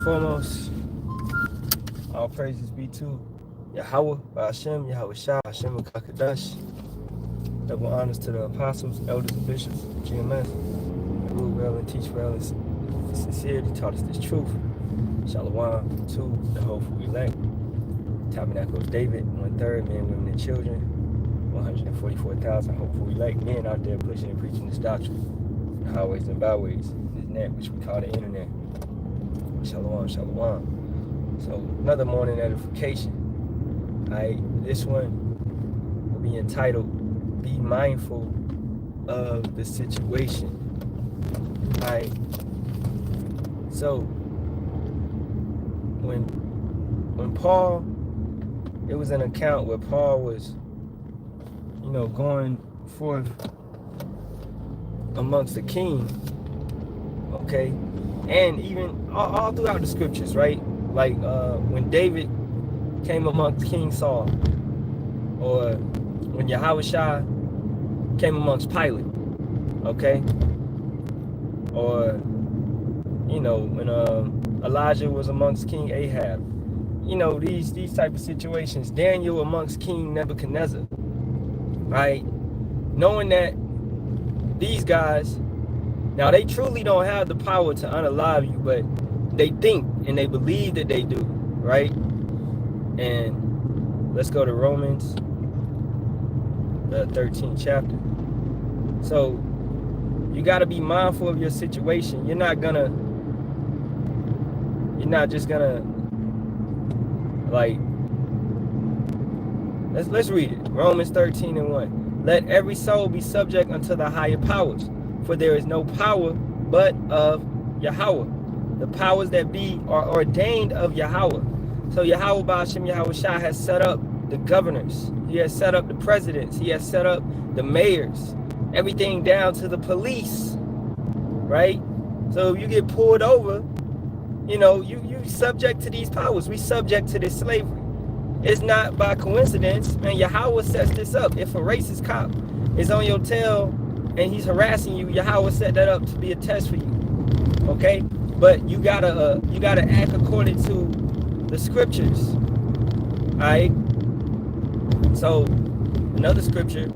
Foremost, all praises be to Yahawah, Bahasham, Yahawashi, Hashem, and Kakadash. Double honors to the apostles, elders, and bishops, GMS, that rule well and teach well and sincerity, taught us this truth. Shalawam to the hopeful elect. Tabernacle of David, 1/3, men, women, and children. 144,000 hopeful elect men out there pushing and preaching this doctrine. The highways and byways, this net which we call the internet. Shalawam, shalawam. So another morning edification. Alright, this one will be entitled, Be Mindful of the Situation. Alright. So when Paul, it was an account where Paul was, going forth amongst the king, okay? And even all throughout the scriptures, right? Like when David came amongst King Saul, or when Yahawashi came amongst Pilate, okay? Or, when Elijah was amongst King Ahab. These type of situations. Daniel amongst King Nebuchadnezzar, right? Knowing that these guys, now they truly don't have the power to unalive you, but they think and they believe that they do, right? And let's go to Romans, the 13th chapter. So you got to be mindful of your situation. You're not just gonna like, let's read it. Romans 13:1. Let every soul be subject unto the higher powers, for there is no power but of Yahawah. The powers that be are ordained of Yahawah. So Yahawah, Bahasham, Yahawashi has set up the governors. He has set up the presidents. He has set up the mayors. Everything down to the police, right? So if you get pulled over, you subject to these powers. We subject to this slavery. It's not by coincidence, man. Yahawah sets this up. If a racist cop is on your tail and he's harassing you, Yahawah set that up to be a test for you. Okay? But you gotta act according to the scriptures. Alright? So another scripture,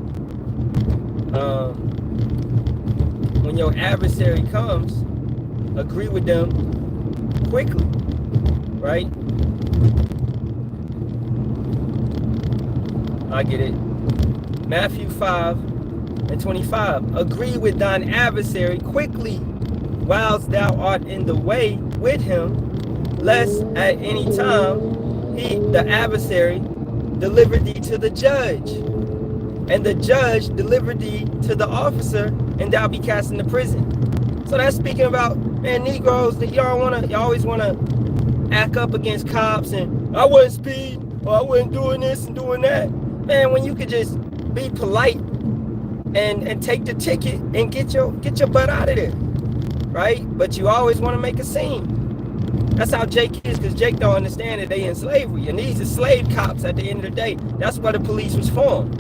when your adversary comes, agree with them quickly, right? I get it. Matthew 5:25. Agree with thine adversary quickly, whilst thou art in the way with him, lest at any time the adversary deliver thee to the judge, and the judge deliver thee to the officer, and thou be cast into prison. So that's speaking about, man, Negroes, that y'all always wanna act up against cops and I wasn't speeding, or I wasn't doing this and doing that. Man, when you could just be polite and take the ticket and get your butt out of there, right? But you always want to make a scene. That's how Jake is, because Jake don't understand that they in slavery, and these are slave cops at the end of the day. That's why the police was formed.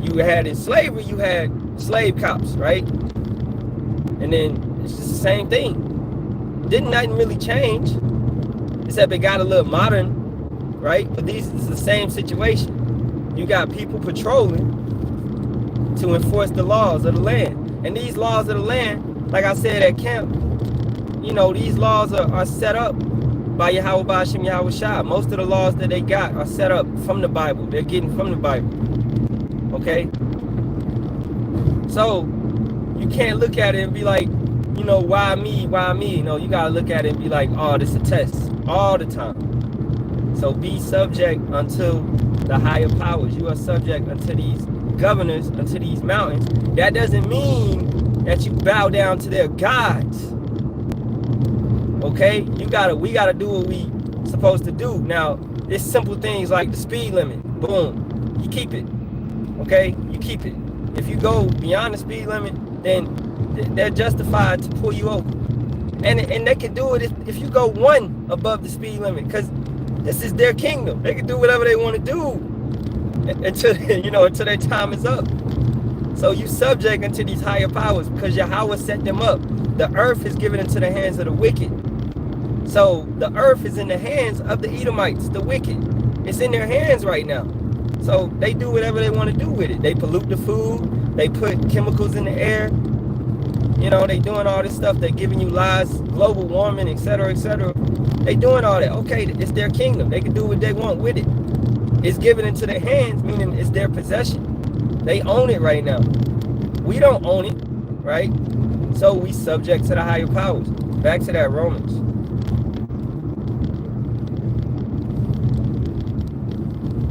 You had in slavery, you had slave cops, right? And then it's just the same thing. Didn't nothing really change, except it got a little modern, right? But this is the same situation. You got people patrolling to enforce the laws of the land. And these laws of the land, like I said at camp, these laws are set up by Yahawah, Bahasham, Yahawashi. Most of the laws that they got are set up from the Bible. They're getting from the Bible. Okay? So you can't look at it and be like, why me? Why me? You gotta look at it and be like, oh, this is a test all the time. So be subject unto the higher powers. You are subject unto these governors, unto these mountains. That doesn't mean that you bow down to their gods. Okay? We gotta do what we supposed to do. Now, it's simple things like the speed limit. Boom. You keep it. Okay? You keep it. If you go beyond the speed limit, then they're justified to pull you over. And they can do it if you go one above the speed limit, because this is their kingdom. They can do whatever they want to do until their time is up. So you subject unto these higher powers because Yahawah set them up. The earth is given into the hands of the wicked. So the earth is in the hands of the Edomites, the wicked. It's in their hands right now. So they do whatever they want to do with it. They pollute the food. They put chemicals in the air. You know, they doing all this stuff. They're giving you lies, global warming, etc., etc. They doing all that. Okay, it's their kingdom. They can do what they want with it. It's given into their hands, meaning it's their possession. They own it right now. We don't own it, right? So we subject to the higher powers. Back to that Romans.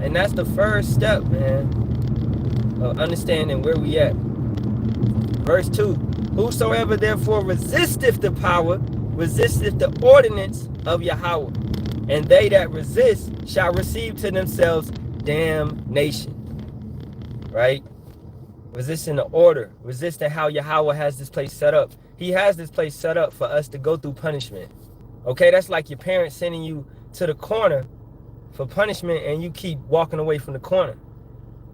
And that's the first step, man, of understanding where we at. Verse 2. Whosoever therefore resisteth the power, resisteth the ordinance of Yahawah. And they that resist shall receive to themselves damnation. Right? Resisting the order. Resisting how Yahawah has this place set up. He has this place set up for us to go through punishment. Okay, that's like your parents sending you to the corner for punishment and you keep walking away from the corner.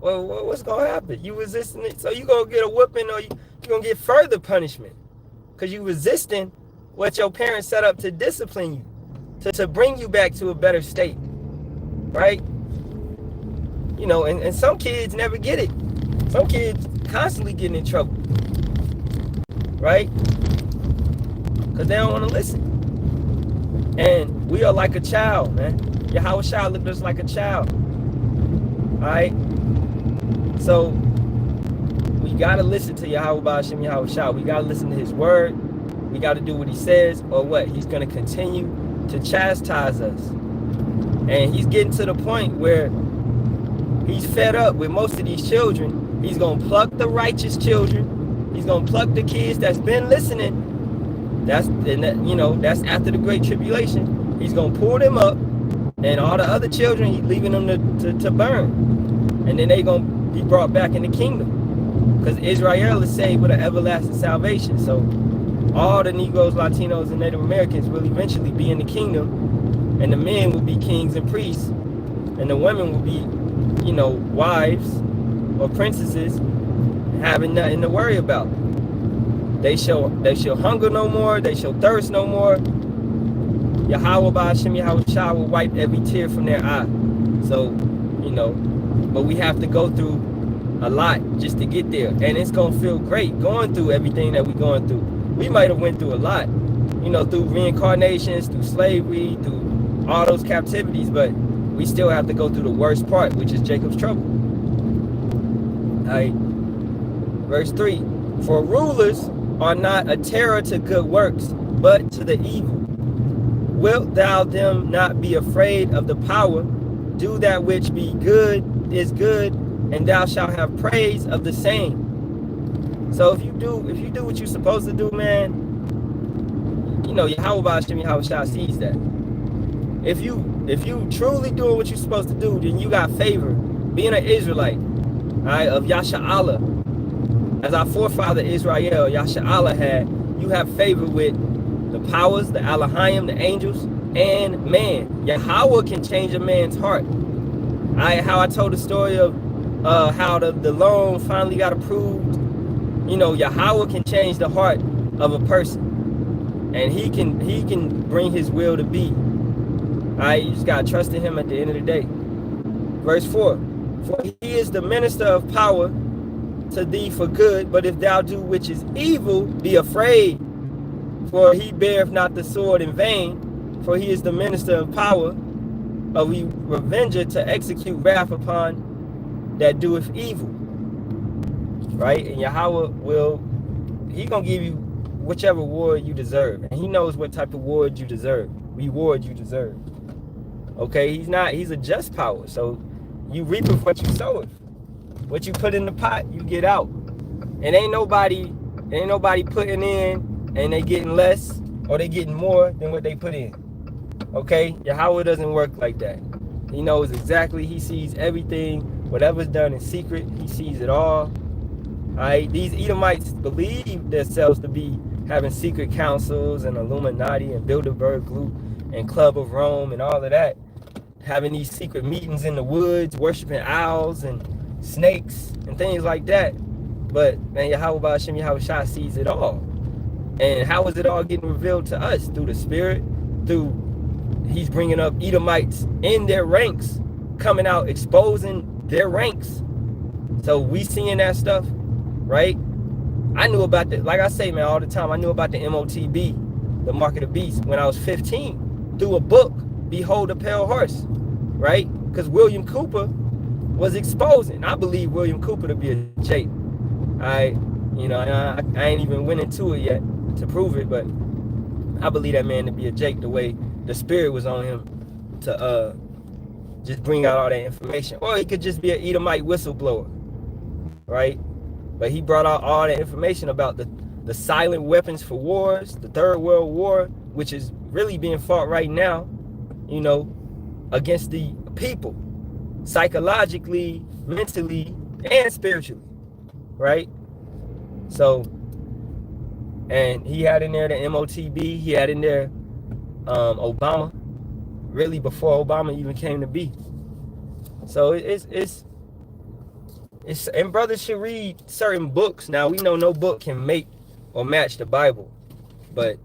Well, what's going to happen? You resisting it, so you're going to get a whooping, or you're going to get further punishment. Because you resisting what your parents set up to discipline you. To bring you back to a better state. Right? You know, and some kids never get it. Some kids constantly getting in trouble. Right? Because they don't want to listen. And we are like a child, man. Yahawashi looked at us like a child. Alright? So, we got to listen to Yahawah Bahasham Yahawashi. We got to listen to his word. We got to do what he says, or what? He's going to continue to chastise us. And he's getting to the point where he's fed up with most of these children. He's going to pluck the righteous children. He's going to pluck the kids that's been listening. That's after the Great Tribulation. He's going to pull them up, and all the other children, he's leaving them to burn. And then they're going to be brought back in the kingdom. Because Israel is saved with an everlasting salvation. So all the Negroes, Latinos, and Native Americans will eventually be in the kingdom. And the men will be kings and priests. And the women will be, wives or princesses, having nothing to worry about. They shall hunger no more. They shall thirst no more. Yahawah Bahasham Yahawashi will wipe every tear from their eye. So, but we have to go through a lot just to get there. And it's going to feel great going through everything that we're going through. We might have went through a lot, through reincarnations, through slavery, through all those captivities, but we still have to go through the worst part, which is Jacob's trouble. All right. Verse 3. For rulers are not a terror to good works, but to the evil. Wilt thou them not be afraid of the power? Do that which be good is good, and thou shalt have praise of the same. So if you do what you're supposed to do, man, Yahawah Bahasham Yahawashi sees that. If you truly doing what you're supposed to do, then you got favor. Being an Israelite, all right, of Yasharahla, as our forefather Israel, Yasharahla had, you have favor with the powers, the Halalyam, the angels, and man. Yahawah can change a man's heart. How I told the story of how the loan finally got approved. Yahawah can change the heart of a person, and he can bring his will to be. You just gotta trust in him at the end of the day. Verse 4. For he is the minister of power to thee for good, but if thou do which is evil, be afraid. For he beareth not the sword in vain, for he is the minister of power, of a revenger to execute wrath upon that doeth evil. Right? And Yahawah he gonna give you whichever reward you deserve. And he knows what type of reward you deserve. Okay, he's a just power. So you reap what you sow. What you put in the pot, you get out. And ain't nobody putting in and they getting less or they getting more than what they put in. Okay? Yahawah doesn't work like that. He knows exactly, he sees everything. Whatever's done in secret, he sees it all. Alright? These Edomites believe themselves to be having secret councils and Illuminati and Bilderberg Group and Club of Rome and all of that. Having these secret meetings in the woods, worshiping owls and snakes and things like that. But man, Yahawah Bahasham Yahawashi sees it all. And how is it all getting revealed to us? Through the Spirit, he's bringing up Edomites in their ranks, coming out, exposing their ranks. So we seeing that stuff, right? I knew about the, like I say, man, all the time, I knew about the MOTB, the Mark of the Beast, when I was 15, through a book, Behold the Pale Horse, right? Because William Cooper was exposing. I believe William Cooper to be a Jake. I ain't even went into it yet to prove it, but I believe that man to be a Jake, the way the spirit was on him to just bring out all that information. Or he could just be an Edomite whistleblower, right? But he brought out all that information about the silent weapons for wars, the Third World War, which is really being fought right now, against the people, psychologically, mentally, and spiritually, right? So, and he had in there the MOTB, he had in there Obama, really before Obama even came to be. So it's and brothers should read certain books. Now we know no book can make or match the Bible, but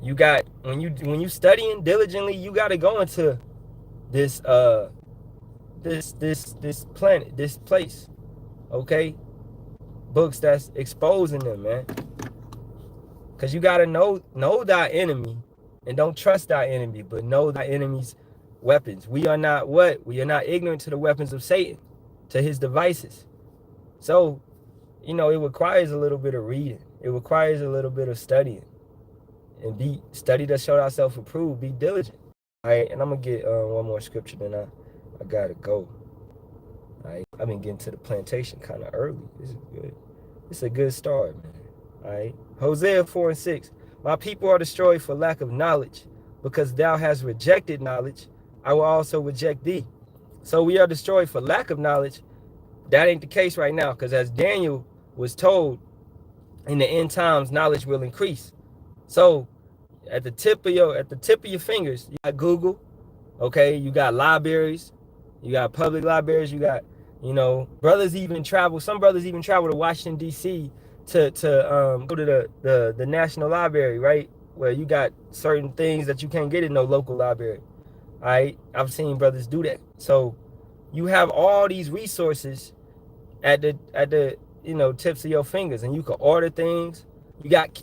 you got when you studying diligently, you got to go into this this planet, this place, okay? Books that's exposing them, man. Because you got to know thy enemy, and don't trust thy enemy, but know thy enemy's weapons. We are not ignorant to the weapons of Satan, to his devices. So, it requires a little bit of reading. It requires a little bit of studying. And study to show thyself approved. Be diligent. All right, and I'm going to get one more scripture, then I got to go. All right, I've been getting to the plantation kind of early. This is good. It's a good start, man. All right, Hosea 4:6. My people are destroyed for lack of knowledge. Because thou hast rejected knowledge, I will also reject thee. So we are destroyed for lack of knowledge. That ain't the case right now, because as Daniel was told, in the end times, knowledge will increase. So at the tip of your fingers, you got Google, okay, you got libraries, you got public libraries, you got, brothers even travel. Some brothers even travel to Washington, D.C. to go to the National Library, right? Where you got certain things that you can't get in no local library. All right, I've seen brothers do that. So you have all these resources at the tips of your fingers, and you can order things. You got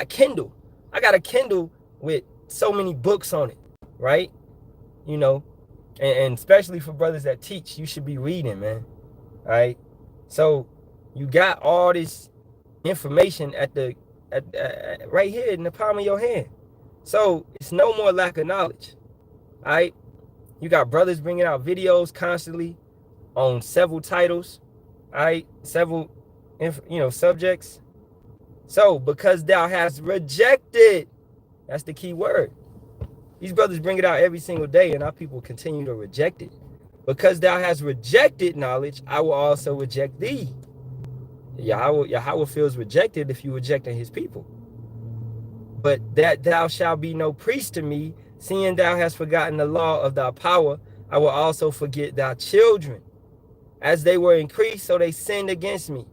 Kindle. I got a Kindle with so many books on it, right? And especially for brothers that teach, you should be reading, man. All right, so you got all this information at right here in the palm of your hand. So it's no more lack of knowledge. All right, you got brothers bringing out videos constantly on several titles, all right, several subjects. So because thou hast rejected, that's the key word. These brothers bring it out every single day, and our people continue to reject it. Because thou hast rejected knowledge, I will also reject thee. Yahawah feels rejected if you rejecting his people. But that thou shalt be no priest to me, seeing thou hast forgotten the law of thy power, I will also forget thy children. As they were increased, so they sinned against me.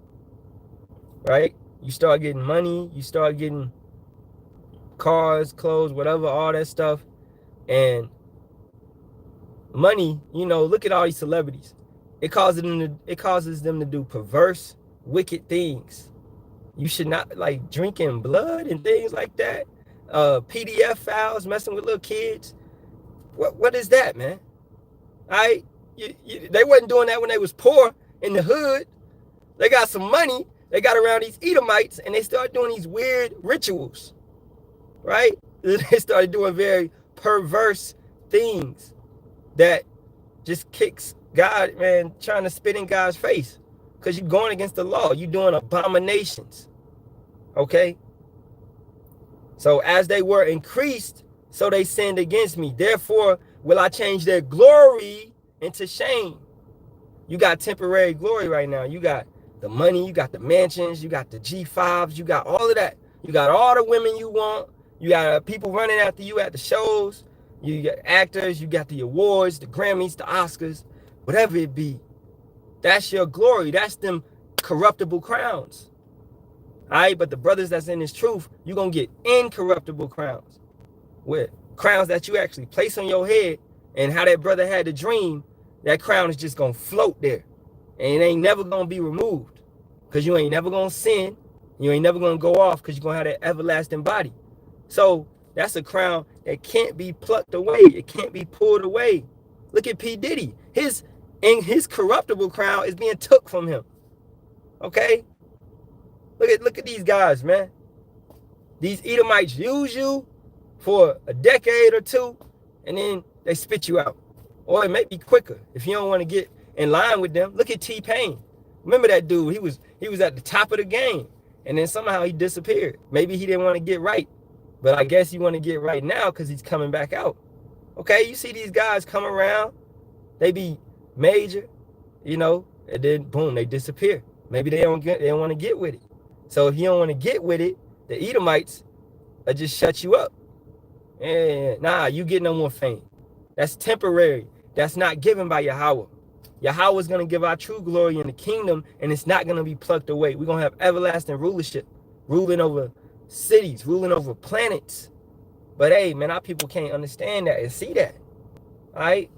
Right? You start getting money, you start getting cars, clothes, whatever, all that stuff. And money, look at all these celebrities. It causes them to do perverse, wicked things. You should not, like drinking blood and things like that. PDF files, messing with little kids. What is that, man? They wasn't doing that when they was poor in the hood. They got some money. They got around these Edomites, and they started doing these weird rituals, right? They started doing very perverse things that just kicks God, man, trying to spit in God's face, because you're going against the law. You're doing abominations, okay? So as they were increased, so they sinned against me. Therefore will I change their glory into shame. You got temporary glory right now. You got the money, you got the mansions, you got the G5s, you got all of that. You got all the women you want. You got people running after you at the shows. You got actors, you got the awards, the Grammys, the Oscars, whatever it be. That's your glory. That's them corruptible crowns. All right, but the brothers that's in this truth, you're going to get incorruptible crowns. Where? crowns that you actually place on your head, and how that brother had the dream, that crown is just going to float there. And it ain't never going to be removed, because you ain't never going to sin. You ain't never going to go off, because you're going to have that everlasting body. So that's a crown that can't be plucked away. It can't be pulled away. Look at P. Diddy. His corruptible crown is being took from him. Okay? Look at these guys, man. These Edomites use you for a decade or two, and then they spit you out. Or it may be quicker if you don't want to get in line with them. Look at T-Pain. Remember that dude? He was at the top of the game, and then somehow he disappeared. Maybe he didn't want to get right, but I guess you want to get right now because he's coming back out. Okay, you see these guys come around, they be major, you know, and then boom, they disappear. Maybe they don't want to get with it. So if you don't want to get with it, the Edomites will just shut you up. And nah, you get no more fame. That's temporary. That's not given by Yahawah. Yahawah is going to give our true glory in the kingdom, and it's not going to be plucked away. We're going to have everlasting rulership, ruling over cities, ruling over planets. But hey, man, our people can't understand that and see that. All right?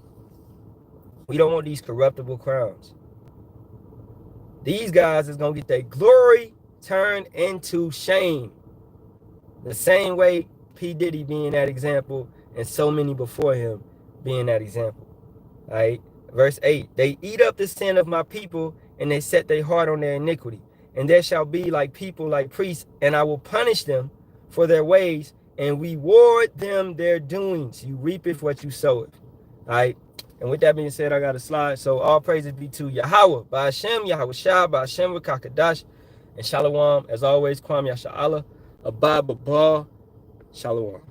We don't want these corruptible crowns. These guys is going to get their glory turned into shame. The same way P. Diddy being that example, and so many before him being that example. All right? Verse 8, they eat up the sin of my people, and they set their heart on their iniquity. And there shall be like people, like priests, and I will punish them for their ways, and reward them their doings. You reapeth what you soweth. All right? And with that being said, I got a slide. So all praises be to Yahawah, Bahasham, Yahawashi, Bahasham, Kakadash, and Shalawam. As always, Kwam Yasharahla, Abba, Shalawam.